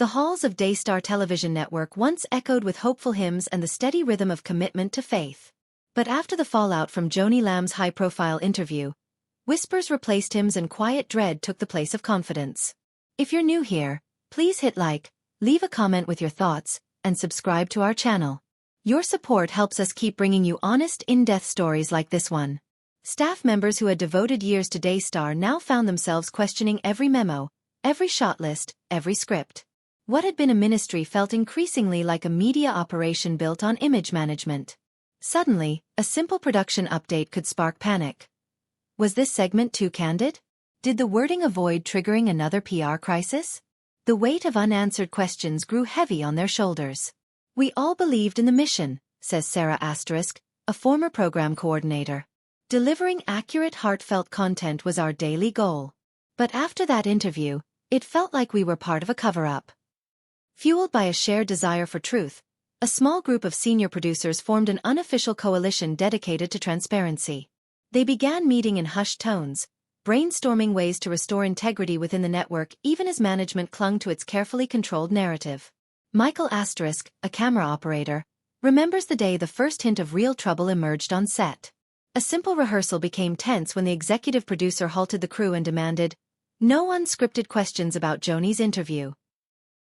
The halls of Daystar Television Network once echoed with hopeful hymns and the steady rhythm of commitment to faith. But after the fallout from Joanie Lamb's high-profile interview, whispers replaced hymns and quiet dread took the place of confidence. If you're new here, please hit like, leave a comment with your thoughts, and subscribe to our channel. Your support helps us keep bringing you honest, in-depth stories like this one. Staff members who had devoted years to Daystar now found themselves questioning every memo, every shot list, every script. What had been a ministry felt increasingly like a media operation built on image management. Suddenly, a simple production update could spark panic. Was this segment too candid? Did the wording avoid triggering another PR crisis? The weight of unanswered questions grew heavy on their shoulders. We all believed in the mission, says Sarah Asterisk, a former program coordinator. Delivering accurate, heartfelt content was our daily goal. But after that interview, it felt like we were part of a cover-up. Fueled by a shared desire for truth, a small group of senior producers formed an unofficial coalition dedicated to transparency. They began meeting in hushed tones, brainstorming ways to restore integrity within the network even as management clung to its carefully controlled narrative. Michael Asterisk, a camera operator, remembers the day the first hint of real trouble emerged on set. A simple rehearsal became tense when the executive producer halted the crew and demanded, "No unscripted questions about Joanie's interview."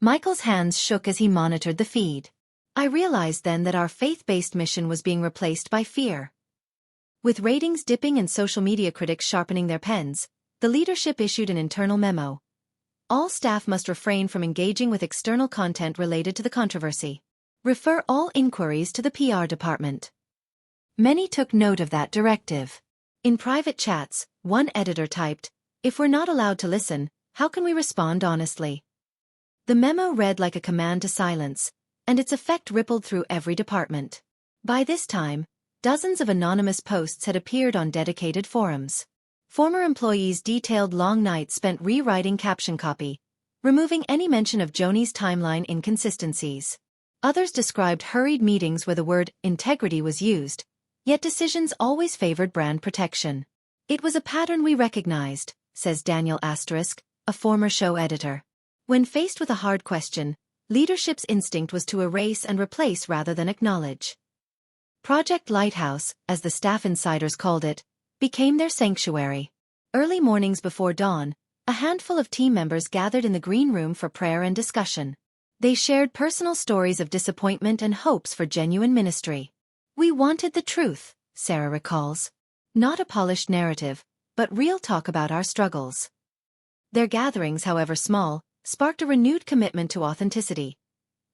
Michael's hands shook as he monitored the feed. I realized then that our faith-based mission was being replaced by fear. With ratings dipping and social media critics sharpening their pens, the leadership issued an internal memo. All staff must refrain from engaging with external content related to the controversy. Refer all inquiries to the PR department. Many took note of that directive. In private chats, one editor typed, "If we're not allowed to listen, how can we respond honestly?" The memo read like a command to silence, and its effect rippled through every department. By this time, dozens of anonymous posts had appeared on dedicated forums. Former employees detailed long nights spent rewriting caption copy, removing any mention of Joanie's timeline inconsistencies. Others described hurried meetings where the word integrity was used, yet decisions always favored brand protection. It was a pattern we recognized, says Daniel Asterisk, a former show editor. When faced with a hard question, leadership's instinct was to erase and replace rather than acknowledge. Project Lighthouse, as the staff insiders called it, became their sanctuary. Early mornings before dawn, a handful of team members gathered in the green room for prayer and discussion. They shared personal stories of disappointment and hopes for genuine ministry. "We wanted the truth," Sarah recalls. "Not a polished narrative, but real talk about our struggles." Their gatherings, however small, sparked a renewed commitment to authenticity,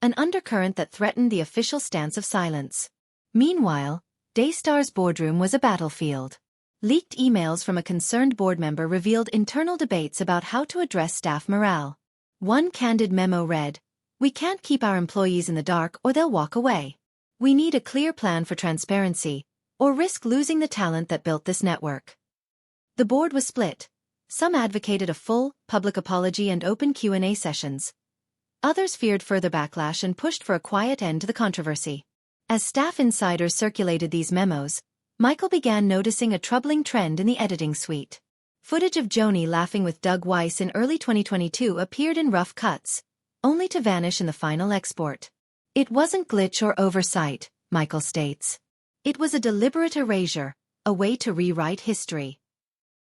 an undercurrent that threatened the official stance of silence. Meanwhile, Daystar's boardroom was a battlefield. Leaked emails from a concerned board member revealed internal debates about how to address staff morale. One candid memo read, "We can't keep our employees in the dark or they'll walk away. We need a clear plan for transparency, or risk losing the talent that built this network." The board was split. Some advocated a full, public apology and open Q&A sessions. Others feared further backlash and pushed for a quiet end to the controversy. As staff insiders circulated these memos, Michael began noticing a troubling trend in the editing suite. Footage of Joanie laughing with Doug Weiss in early 2022 appeared in rough cuts, only to vanish in the final export. "It wasn't glitch or oversight," Michael states. "It was a deliberate erasure, a way to rewrite history."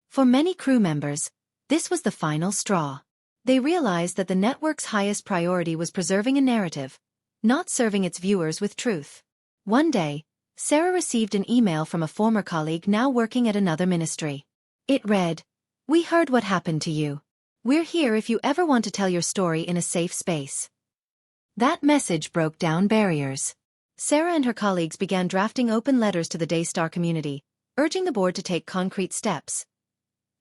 For many crew members, this was the final straw. They realized that the network's highest priority was preserving a narrative, not serving its viewers with truth. One day, Sarah received an email from a former colleague now working at another ministry. It read, "We heard what happened to you. We're here if you ever want to tell your story in a safe space." That message broke down barriers. Sarah and her colleagues began drafting open letters to the Daystar community, urging the board to take concrete steps.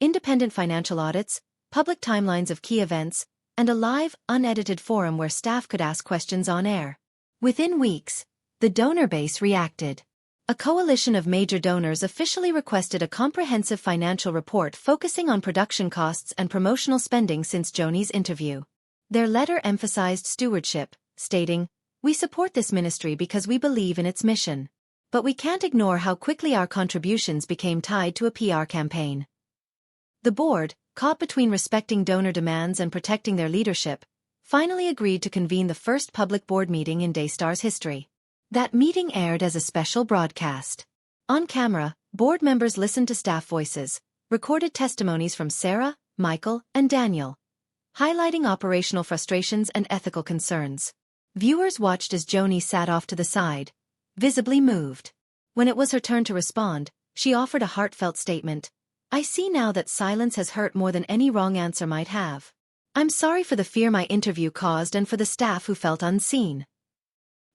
Independent financial audits, public timelines of key events, and a live, unedited forum where staff could ask questions on air. Within weeks, the donor base reacted. A coalition of major donors officially requested a comprehensive financial report focusing on production costs and promotional spending since Joanie's interview. Their letter emphasized stewardship, stating, "We support this ministry because we believe in its mission. But we can't ignore how quickly our contributions became tied to a PR campaign." The board, caught between respecting donor demands and protecting their leadership, finally agreed to convene the first public board meeting in Daystar's history. That meeting aired as a special broadcast. On camera, board members listened to staff voices, recorded testimonies from Sarah, Michael, and Daniel, highlighting operational frustrations and ethical concerns. Viewers watched as Joanie sat off to the side, visibly moved. When it was her turn to respond, she offered a heartfelt statement. "I see now that silence has hurt more than any wrong answer might have. I'm sorry for the fear my interview caused and for the staff who felt unseen."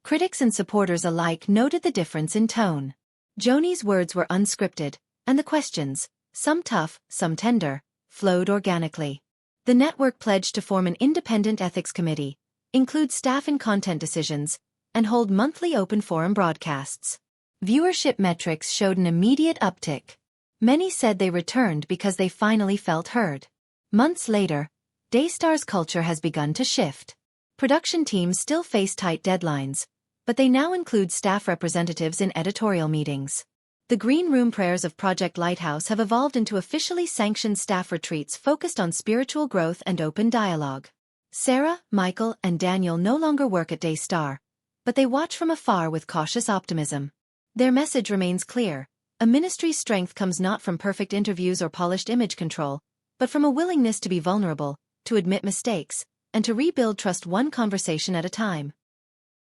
Critics and supporters alike noted the difference in tone. Joanie's words were unscripted, and the questions, some tough, some tender, flowed organically. The network pledged to form an independent ethics committee, include staff in content decisions, and hold monthly open forum broadcasts. Viewership metrics showed an immediate uptick. Many said they returned because they finally felt heard. Months later, Daystar's culture has begun to shift. Production teams still face tight deadlines, but they now include staff representatives in editorial meetings. The Green Room prayers of Project Lighthouse have evolved into officially sanctioned staff retreats focused on spiritual growth and open dialogue. Sarah, Michael, and Daniel no longer work at Daystar, but they watch from afar with cautious optimism. Their message remains clear: a ministry's strength comes not from perfect interviews or polished image control, but from a willingness to be vulnerable, to admit mistakes, and to rebuild trust one conversation at a time.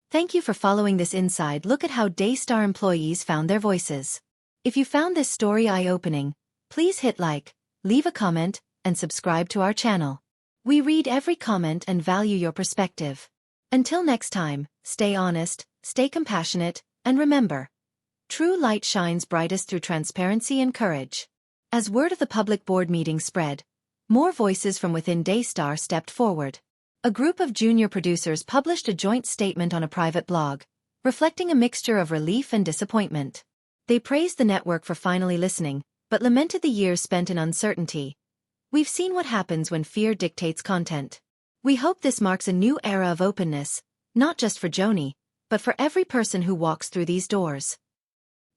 Thank you for following this inside look at how Daystar employees found their voices. If you found this story eye-opening, please hit like, leave a comment, and subscribe to our channel. We read every comment and value your perspective. Until next time, stay honest, stay compassionate, and remember, true light shines brightest through transparency and courage. As word of the public board meeting spread, more voices from within Daystar stepped forward. A group of junior producers published a joint statement on a private blog, reflecting a mixture of relief and disappointment. They praised the network for finally listening, but lamented the years spent in uncertainty. "We've seen what happens when fear dictates content. We hope this marks a new era of openness, not just for Joanie, but for every person who walks through these doors."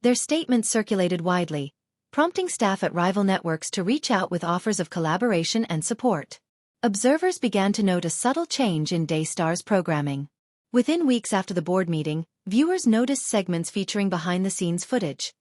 Their statement circulated widely, prompting staff at rival networks to reach out with offers of collaboration and support. Observers began to note a subtle change in Daystar's programming. Within weeks after the board meeting, viewers noticed segments featuring behind-the-scenes footage,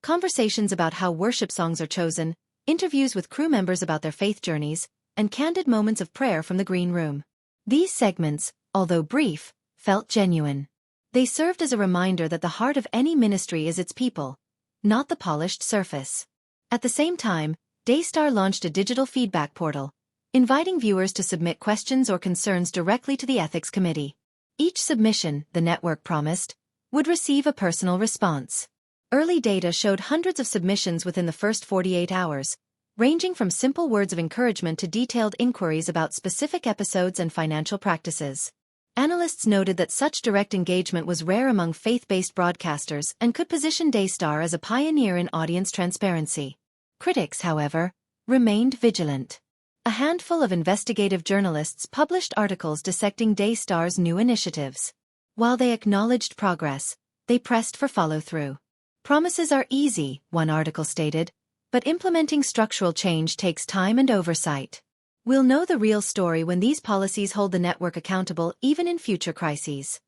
conversations about how worship songs are chosen, interviews with crew members about their faith journeys, and candid moments of prayer from the Green Room. These segments, although brief, felt genuine. They served as a reminder that the heart of any ministry is its people, not the polished surface. At the same time, Daystar launched a digital feedback portal, inviting viewers to submit questions or concerns directly to the ethics committee. Each submission, the network promised, would receive a personal response. Early data showed hundreds of submissions within the first 48 hours, ranging from simple words of encouragement to detailed inquiries about specific episodes and financial practices. Analysts noted that such direct engagement was rare among faith-based broadcasters and could position Daystar as a pioneer in audience transparency. Critics, however, remained vigilant. A handful of investigative journalists published articles dissecting Daystar's new initiatives. While they acknowledged progress, they pressed for follow-through. "Promises are easy," one article stated, "but implementing structural change takes time and oversight. We'll know the real story when these policies hold the network accountable even in future crises."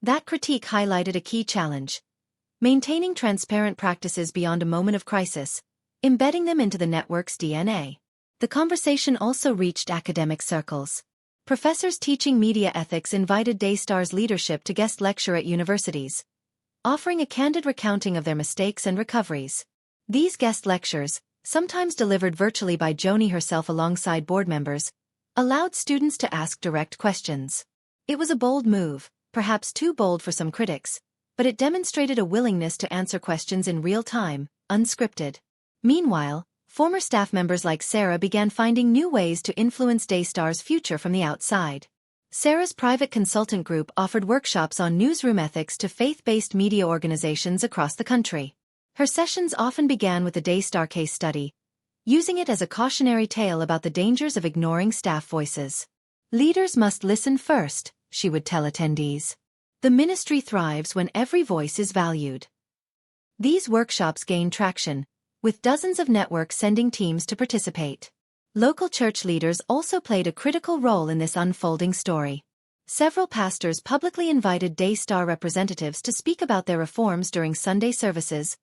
That critique highlighted a key challenge: maintaining transparent practices beyond a moment of crisis, embedding them into the network's DNA. The conversation also reached academic circles. Professors teaching media ethics invited Daystar's leadership to guest lecture at universities, offering a candid recounting of their mistakes and recoveries. These guest lectures, sometimes delivered virtually by Joanie herself alongside board members, allowed students to ask direct questions. It was a bold move, perhaps too bold for some critics, but it demonstrated a willingness to answer questions in real time, unscripted. Meanwhile, former staff members like Sarah began finding new ways to influence Daystar's future from the outside. Sarah's private consultant group offered workshops on newsroom ethics to faith-based media organizations across the country. Her sessions often began with a Daystar case study, using it as a cautionary tale about the dangers of ignoring staff voices. "Leaders must listen first," she would tell attendees. "The ministry thrives when every voice is valued." These workshops gained traction, with dozens of networks sending teams to participate. Local church leaders also played a critical role in this unfolding story. Several pastors publicly invited Daystar representatives to speak about their reforms during Sunday services,